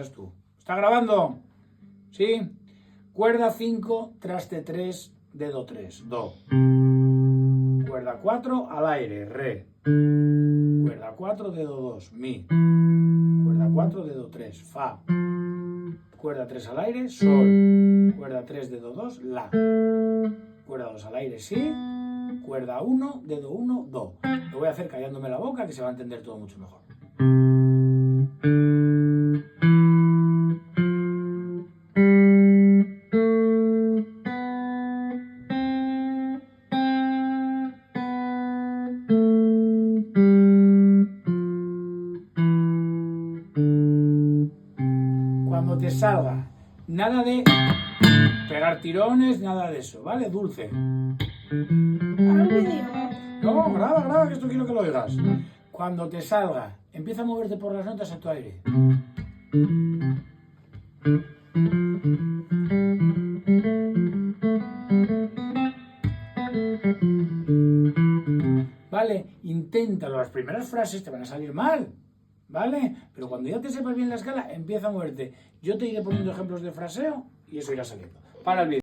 Tú. ¿Está grabando? ¿Sí? Cuerda 5, traste 3, dedo 3, do. Cuerda 4, al aire, re. Cuerda 4, dedo 2, mi. Cuerda 4, dedo 3, fa. Cuerda 3 al aire, sol. Cuerda 3, dedo 2, la. Cuerda 2 al aire, si. Cuerda 1, dedo 1, do. Lo voy a hacer callándome la boca, que se va a entender todo mucho mejor. Cuando te salga, nada de pegar tirones, nada de eso, ¿vale? Dulce. ¿Para el vídeo? No, graba, que esto quiero que lo oigas. Cuando te salga, empieza a moverte por las notas a tu aire. ¿Vale? Inténtalo, las primeras frases te van a salir mal, ¿vale? Pero cuando ya te sepas bien la escala, empieza a moverte. Yo te iré poniendo ejemplos de fraseo y eso irá saliendo. Para el vídeo.